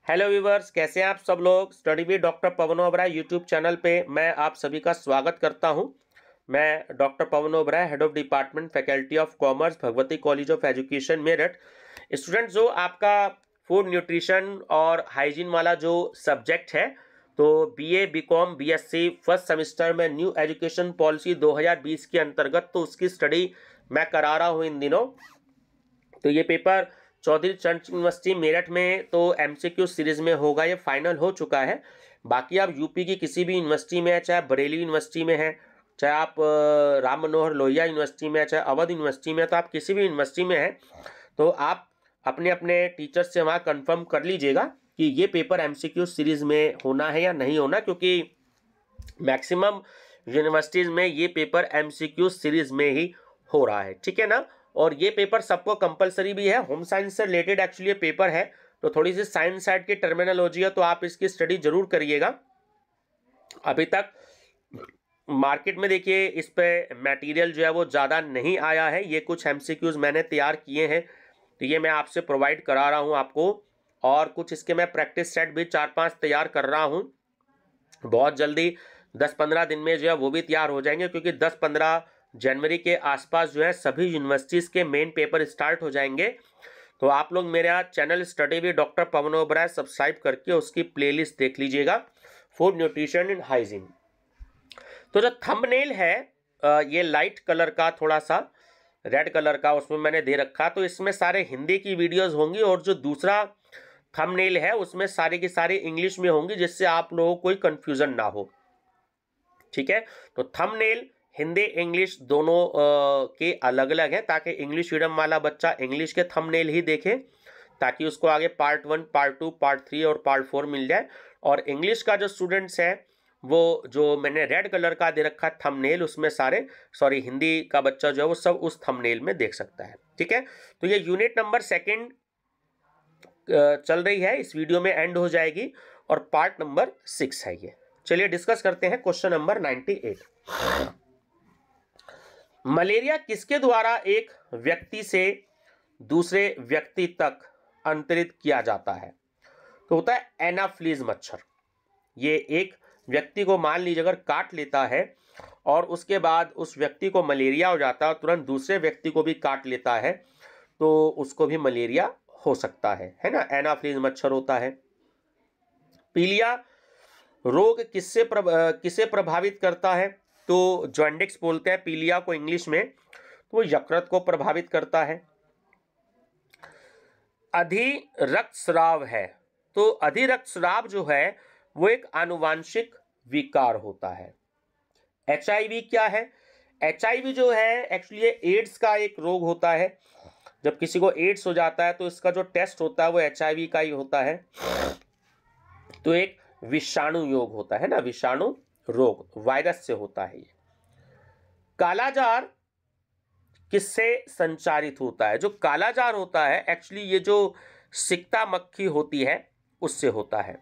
Hello viewers, कैसे हैं आप सब लोग। Study with doctor Pawan Oberoi YouTube channel पे मैं आप सभी का स्वागत करता हूं। मैं doctor Pawan Oberoi, head of department faculty of commerce, Bhagwati college of education, Meerut. Student, जो आपका फूड न्यूट्रिशन और हाइजीन वाला जो सब्जेक्ट है, तो BA, BCom, BSc first semester में न्यू एजुकेशन पॉलिसी 2020 के अंतर्गत तो उसकी स्टडी मैं करा रहा हूँ इन दिनों। तो ये पेपर चौधरी चरण सिंह यूनिवर्सिटी मेरठ में तो एमसीक्यू सीरीज में होगा, ये फाइनल हो चुका है। बाकी आप यूपी की किसी भी यूनिवर्सिटी में है, चाहे बरेली यूनिवर्सिटी में है, चाहे आप राम मनोहर लोहिया यूनिवर्सिटी में है, चाहे अवध यूनिवर्सिटी में है, तो आप किसी भी यूनिवर्सिटी में हैं तो आप अपने अपने टीचर से वहाँ कंफर्म कर लीजिएगा कि ये पेपर एमसीक्यू सीरीज में होना है या नहीं होना, क्योंकि मैक्सिमम यूनिवर्सिटीज़ में ये पेपर एमसीक्यू सीरीज में ही हो रहा है, ठीक है ना। और ये पेपर सबको कंपलसरी भी है, होम साइंस से रिलेटेड एक्चुअली ये पेपर है, तो थोड़ी सी साइंस साइड की टर्मिनोलॉजी है, तो आप इसकी स्टडी जरूर करिएगा। अभी तक मार्केट में देखिए इस पे मटेरियल जो है वो ज़्यादा नहीं आया है। ये कुछ एमसीक्यूज़ मैंने तैयार किए हैं, तो ये मैं आपसे प्रोवाइड करा रहा हूँ आपको। और कुछ इसके मैं प्रैक्टिस सेट भी 4-5 तैयार कर रहा हूँ। बहुत जल्दी 10-15 दिन में जो है वो भी तैयार हो जाएंगे, क्योंकि 10-15 जनवरी के आसपास जो है सभी यूनिवर्सिटीज़ के मेन पेपर स्टार्ट हो जाएंगे। तो आप लोग मेरे यहाँ channel study with doctor Pawan Oberoi subscribe करके उसकी प्लेलिस्ट देख लीजिएगा, फूड न्यूट्रिशन एंड हाइजीन। तो जो थंबनेल है ये लाइट कलर का, थोड़ा सा रेड कलर का उसमें मैंने दे रखा, तो इसमें सारे हिंदी की वीडियोस होंगी, और जो दूसरा थंबनेल है उसमें सारे की सारी इंग्लिश में होंगी, जिससे आप लोगों को कोई कंफ्यूजन ना हो, ठीक है। तो थंबनेल हिंदी इंग्लिश दोनों के अलग अलग है, ताकि इंग्लिश मीडियम वाला बच्चा इंग्लिश के थंबनेल ही देखे, ताकि उसको आगे पार्ट 1, पार्ट 2, पार्ट 3 और पार्ट 4 मिल जाए। और इंग्लिश का जो स्टूडेंट्स है वो जो मैंने रेड कलर का दे रखा है थंबनेल, उसमें सारे हिंदी का बच्चा जो है वो सब उस थंबनेल में देख सकता है, ठीक है। तो ये यूनिट नंबर 2 चल रही है, इस वीडियो में एंड हो जाएगी, और पार्ट नंबर 6 है ये। चलिए डिस्कस करते हैं क्वेश्चन नंबर 98। मलेरिया किसके द्वारा एक व्यक्ति से दूसरे व्यक्ति तक अंतरित किया जाता है? तो होता है एनाफ्लीज मच्छर। ये एक व्यक्ति को मान लीजिए अगर काट लेता है और उसके बाद उस व्यक्ति को मलेरिया हो जाता है, और तुरंत दूसरे व्यक्ति को भी काट लेता है, तो उसको भी मलेरिया हो सकता है ना। एनाफ्लीज मच्छर होता है। पीलिया रोग किसे प्रभावित करता है? तो जॉन्डिस बोलते हैं पीलिया को इंग्लिश में, तो वो यकृत को प्रभावित करता है। अधिरक्तस्राव है, तो अधिरक्तस्राव जो है वो एक आनुवांशिक विकार होता है। एचआईवी क्या है? एचआईवी जो है एक्चुअली एड्स का एक रोग होता है। जब किसी को एड्स हो जाता है तो इसका जो टेस्ट होता है वो एचआईवी का ही होता है। तो एक विषाणु योग होता है ना, विषाणु रोग वायरस से होता है ये। कालाजार किससे संचारित होता है? जो कालाजार होता है एक्चुअली ये जो सिकता मक्खी होती है उससे होता है।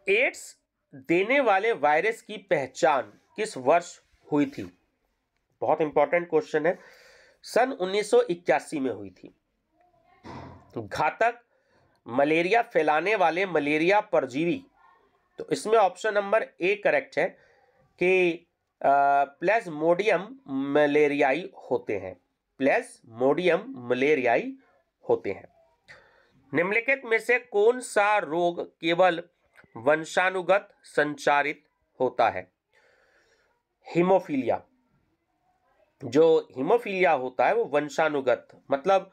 एड्स देने वाले वायरस की पहचान किस वर्ष हुई थी? बहुत इंपॉर्टेंट क्वेश्चन है। सन 1981 में हुई थी। घातक मलेरिया फैलाने वाले मलेरिया परजीवी, तो इसमें ऑप्शन नंबर ए करेक्ट है कि प्लाज्मोडियम मलेरियाई होते हैं। प्लाज्मोडियम मलेरियाई होते हैं। निम्नलिखित में से कौन सा रोग केवल वंशानुगत संचारित होता है? हीमोफीलिया। जो हीमोफीलिया होता है वो वंशानुगत, मतलब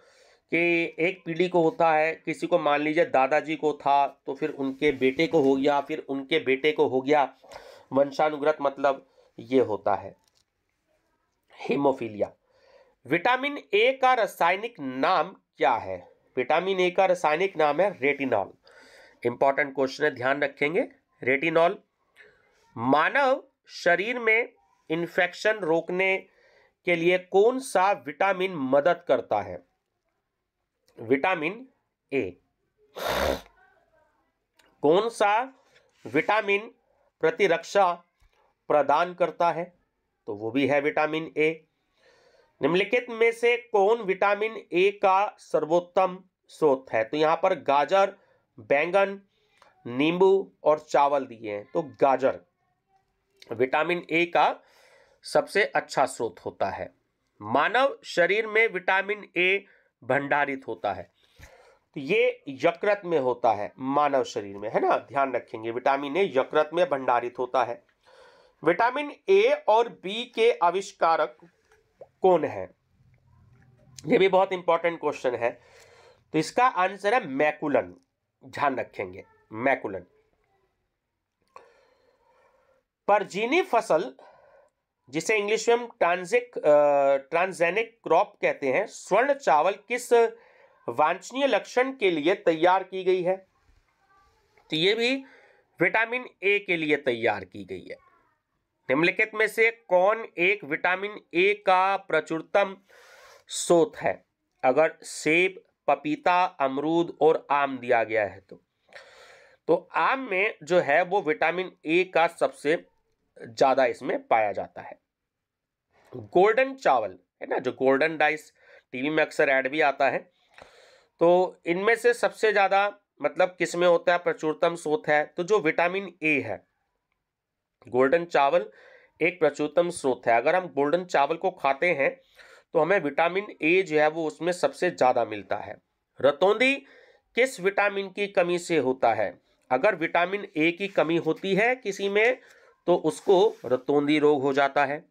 कि एक पीढ़ी को होता है, किसी को मान लीजिए दादाजी को था तो फिर उनके बेटे को हो गया, फिर उनके बेटे को हो गया। वंशानुगत मतलब ये होता है हीमोफीलिया। विटामिन ए का रासायनिक नाम क्या है? विटामिन ए का रासायनिक नाम है रेटिनॉल। इंपॉर्टेंट क्वेश्चन है, ध्यान रखेंगे। रेटिनॉल मानव शरीर में इंफेक्शन रोकने के लिए कौन सा विटामिन मदद करता है? Vitamin A. कौन सा विटामिन प्रतिरक्षा प्रदान करता है? तो वो भी है विटामिन ए। निम्नलिखित में से कौन विटामिन ए का सर्वोत्तम स्रोत है। तो यहाँ पर गाजर, बैंगन, नींबू और चावल दिए हैं। तो गाजर विटामिन ए का सबसे अच्छा स्रोत होता है। मानव शरीर में विटामिन ए भंडारित होता है। तो ये यकृत में होता है मानव शरीर में, है ना, ध्यान रखेंगे। विटामिन ए यकृत में भंडारित होता है। विटामिन ए और बी के आविष्कारक कौन है? ये भी बहुत इंपॉर्टेंट क्वेश्चन है। तो इसका आंसर है मैकुलन, ध्यान रखेंगे, मैकुलन। परजीनी फसल, जिसे इंग्लिश में हम ट्रांसजेनिक क्रॉप कहते हैं, स्वर्ण चावल किस वांछनीय लक्षण के लिए तैयार की गई है? तो ये भी विटामिन ए के लिए तैयार की गई है। निम्नलिखित में से कौन एक विटामिन ए का प्रचुरतम स्रोत है? अगर सेब, पपीता, अमरूद और आम दिया गया है तो आम में जो है वो विटामिन ए का सबसे ज्यादा इसमें पाया जाता है। गोल्डन चावल है ना, जो गोल्डन राइस टीवी में अक्सर ऐड भी आता है, तो इनमें से सबसे ज्यादा मतलब किस में होता है, प्रचुरतम स्रोत है? तो जो विटामिन ए है, गोल्डन चावल एक प्रचुरतम स्रोत है। अगर हम गोल्डन चावल को खाते हैं तो हमें विटामिन ए जो है वो उसमें सबसे ज्यादा मिलता है। रतौंधी किस विटामिन की कमी से होता है? अगर विटामिन ए की कमी होती है किसी में तो उसको रतौंधी रोग हो जाता है।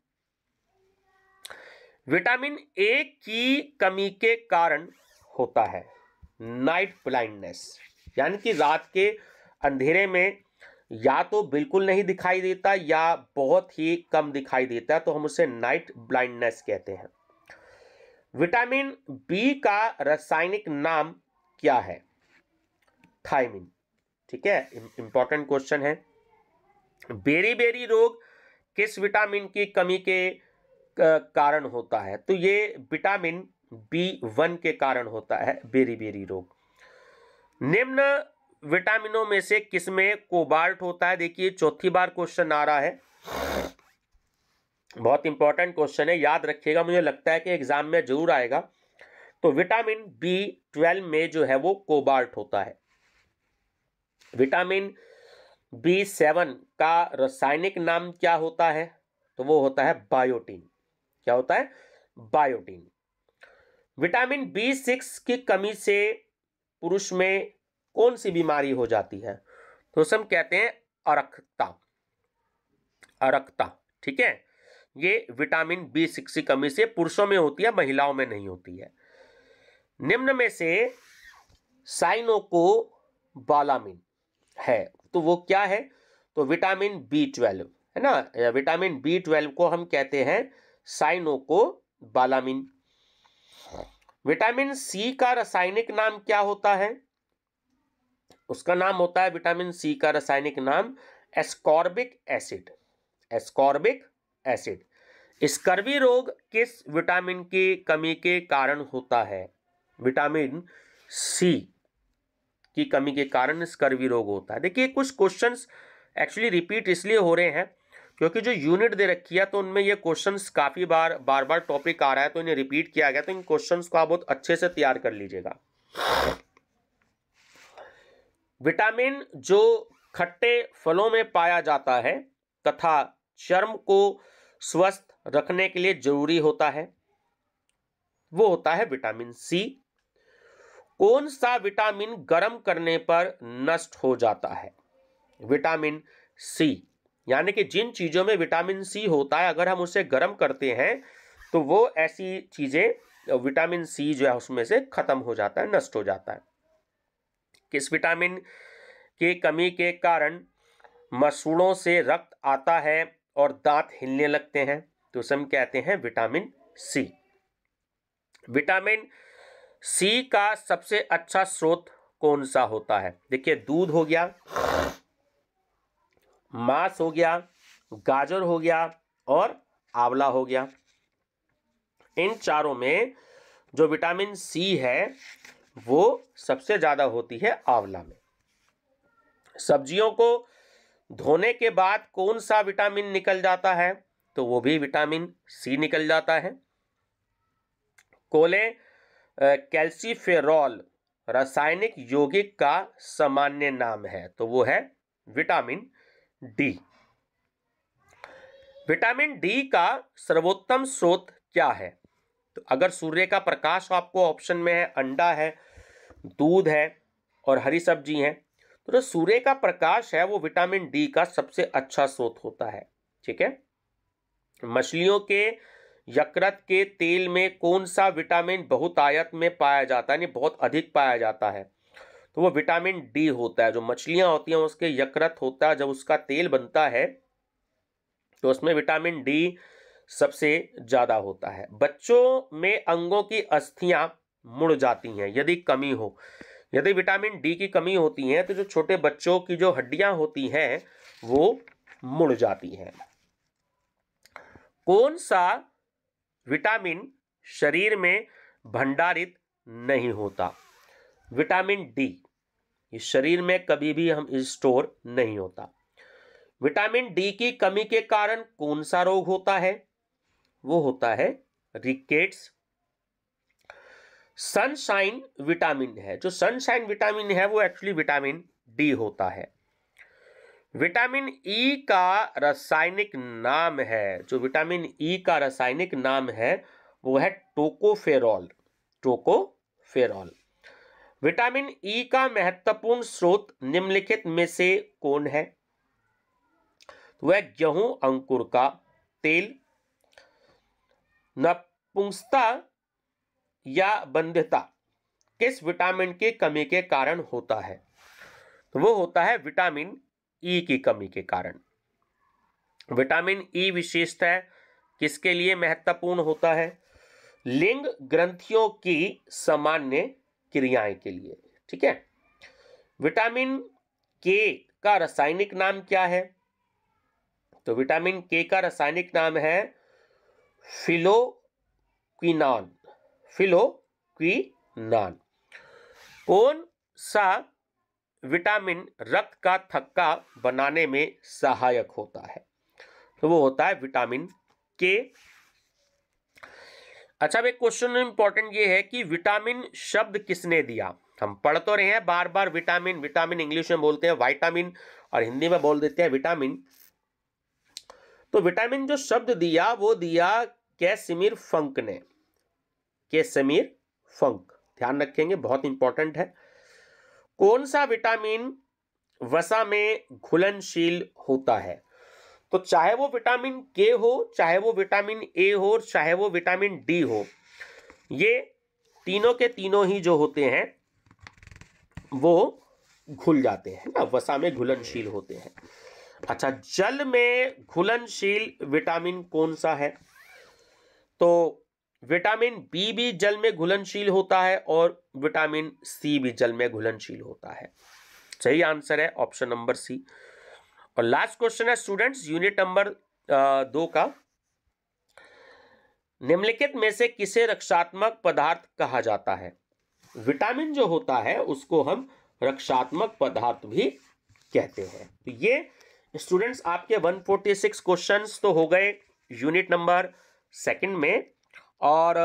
विटामिन ए की कमी के कारण होता है नाइट ब्लाइंडनेस, यानी कि रात के अंधेरे में या तो बिल्कुल नहीं दिखाई देता या बहुत ही कम दिखाई देता है, तो हम उसे नाइट ब्लाइंडनेस कहते हैं। विटामिन बी का रासायनिक नाम क्या है? थायमिन, ठीक है, इंपॉर्टेंट क्वेश्चन है। बेरी रोग किस विटामिन की कमी के कारण होता है? तो ये विटामिन B1 के कारण होता है बेरी रोग। निम्न विटामिनों में से किसमें कोबाल्ट होता है? देखिए चौथी बार क्वेश्चन आ रहा है, बहुत इंपॉर्टेंट क्वेश्चन है, याद रखिएगा, मुझे लगता है कि एग्जाम में जरूर आएगा। तो विटामिन B12 में जो है वो कोबाल्ट होता है। विटामिन B7 का रासायनिक नाम क्या होता है? तो वो होता है बायोटीन। क्या होता है? बायोटीन। विटामिन B6 की कमी से पुरुष में कौन सी बीमारी हो जाती है? तो हम कहते हैं अरक्ता, ठीक है। ये विटामिन B6 की कमी से पुरुषों में होती है, महिलाओं में नहीं होती है। निम्न में से साइनोकोबालामिन है, तो वो क्या है? तो विटामिन B12 है ना, विटामिन B12 को हम कहते हैं साइनोकोबालामिन। विटामिन सी का रासायनिक नाम क्या होता है? उसका नाम होता है, विटामिन सी का रासायनिक नाम ascorbic acid. Ascorbic acid. Scurvy रोग किस विटामिन की कमी के कारण होता है? विटामिन सी की कमी के कारण स्कर्वी रोग होता है। देखिए कुछ क्वेश्चंस एक्चुअली रिपीट इसलिए हो रहे हैं क्योंकि जो यूनिट दे रखी है तो उनमें ये क्वेश्चंस काफी बार टॉपिक आ रहा है, तो इन्हें रिपीट किया गया। तो इन क्वेश्चंस को आप बहुत अच्छे से तैयार कर लीजिएगा। विटामिन जो खट्टे फलों में पाया जाता है तथा चर्म को स्वस्थ रखने के लिए जरूरी होता है, वो होता है विटामिन सी। कौन सा विटामिन गर्म करने पर नष्ट हो जाता है? Vitamin C. यानी कि जिन चीजों में विटामिन सी होता है अगर हम उसे गर्म करते हैं तो वो ऐसी चीजें विटामिन सी जो है उसमें से खत्म हो जाता है, नष्ट हो जाता है। किस विटामिन की कमी के कारण मसूड़ों से रक्त आता है और दांत हिलने लगते हैं? तो उसे हम कहते हैं विटामिन सी। विटामिन सी का सबसे अच्छा स्रोत कौन सा होता है? देखिए दूध हो गया, मांस हो गया, गाजर हो गया और आंवला हो गया। इन चारों में जो विटामिन सी है वो सबसे ज्यादा होती है आंवला में। सब्जियों को धोने के बाद कौन सा विटामिन निकल जाता है? तो वो भी विटामिन सी निकल जाता है। कोले कैल्सीफेरॉल रासायनिक यौगिक का सामान्य नाम है? तो वो है विटामिन डी। विटामिन डी का सर्वोत्तम स्रोत क्या है? तो अगर सूर्य का प्रकाश आपको ऑप्शन में है, अंडा है, दूध है और हरी सब्जी है, तो जो सूर्य का प्रकाश है वो विटामिन डी का सबसे अच्छा स्रोत होता है। ठीक है। मछलियों के यकृत के तेल में कौन सा विटामिन बहुतायत में पाया जाता है, यानी बहुत अधिक पाया जाता है? तो वो विटामिन डी होता है। जो मछलियां होती हैं उसके यकृत होता है, जब उसका तेल बनता है तो उसमें विटामिन डी सबसे ज्यादा होता है। बच्चों में अंगों की अस्थियां मुड़ जाती हैं यदि कमी हो। यदि विटामिन डी की कमी होती है तो जो छोटे बच्चों की जो हड्डियां होती हैं वो मुड़ जाती हैं। कौन सा विटामिन शरीर में भंडारित नहीं होता? विटामिन डी इस शरीर में कभी भी हम स्टोर नहीं होता। विटामिन डी की कमी के कारण कौन सा रोग होता है? वो होता है रिकेट्स। सनशाइन विटामिन है, जो सनशाइन विटामिन है वो एक्चुअली विटामिन डी होता है। विटामिन ई का रासायनिक नाम है, जो विटामिन ई का रासायनिक नाम है वो है टोकोफेरॉल। टोकोफेरॉल। विटामिन ई का महत्वपूर्ण स्रोत निम्नलिखित में से कौन है? वह गेहूं अंकुर का तेल, नपुंसकता या बंध्यता किस विटामिन की कमी के कारण होता है? तो वो होता है विटामिन ई की कमी के कारण। विटामिन ई विशेषतः किसके लिए महत्वपूर्ण होता है? लिंग ग्रंथियों की सामान्य क्रियाएं के लिए। ठीक है। विटामिन के का रासायनिक नाम क्या है? तो विटामिन के का रासायनिक नाम है फिलोक्विनान। फिलोक्विनान। कौन सा विटामिन रक्त का थक्का बनाने में सहायक होता है? तो वो होता है विटामिन के। अच्छा, एक क्वेश्चन इंपॉर्टेंट ये है कि विटामिन शब्द किसने दिया? हम पढ़ तो रहे हैं बार बार विटामिन, विटामिन इंग्लिश में बोलते हैं विटामिन और हिंदी में बोल देते हैं विटामिन। तो विटामिन जो शब्द दिया वो दिया कैसिमिर फंक ने। कैसिमिर फंक, ध्यान रखेंगे, बहुत इंपॉर्टेंट है। कौन सा विटामिन वसा में घुलनशील होता है? तो चाहे वो विटामिन के हो, चाहे वो विटामिन ए हो, चाहे वो विटामिन डी हो, ये तीनों के तीनों ही जो होते हैं वो घुल जाते हैं ना, वसा में घुलनशील होते हैं। अच्छा, जल में घुलनशील विटामिन कौन सा है? तो विटामिन बी भी जल में घुलनशील होता है और विटामिन सी भी जल में घुलनशील होता है। सही आंसर है ऑप्शन नंबर सी। और लास्ट क्वेश्चन है स्टूडेंट्स, यूनिट नंबर 2 का। निम्नलिखित में से किसे रक्षात्मक पदार्थ कहा जाता है? विटामिन जो होता है उसको हम रक्षात्मक पदार्थ भी कहते हैं। तो ये स्टूडेंट्स आपके 146 क्वेश्चंस तो हो गए यूनिट नंबर 2 में, और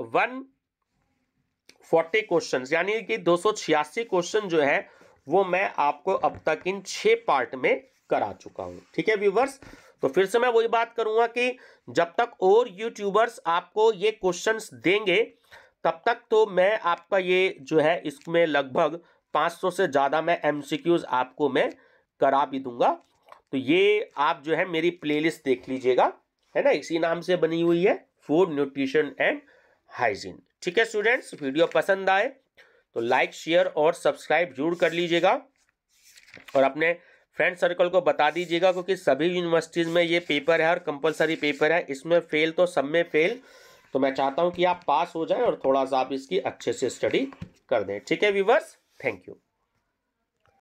140 क्वेश्चंस यानी कि 286 क्वेश्चन जो है वो मैं आपको अब तक इन 6 पार्ट में करा चुका हूं। ठीक है व्यूवर्स, तो फिर से मैं वही बात करूंगा कि जब तक और यूट्यूबर्स आपको ये क्वेश्चंस देंगे तब तक तो मैं आपका ये जो है इसमें लगभग 500 से ज़्यादा मैं एमसीक्यूज आपको मैं करा भी दूंगा। तो ये आप जो है मेरी प्लेलिस्ट देख लीजिएगा, है ना, इसी नाम से बनी हुई है, फूड न्यूट्रिशन एंड हाइजीन। ठीक है स्टूडेंट्स, वीडियो पसंद आए तो लाइक, शेयर और सब्सक्राइब जरूर कर लीजिएगा और अपने फ्रेंड सर्कल को बता दीजिएगा, क्योंकि सभी यूनिवर्सिटीज़ में ये पेपर है और कंपलसरी पेपर है, इसमें फेल तो सब में फेल। तो मैं चाहता हूं कि आप पास हो जाएं और थोड़ा सा आप इसकी अच्छे से स्टडी कर दें। ठीक है व्यूवर्स, थैंक यू।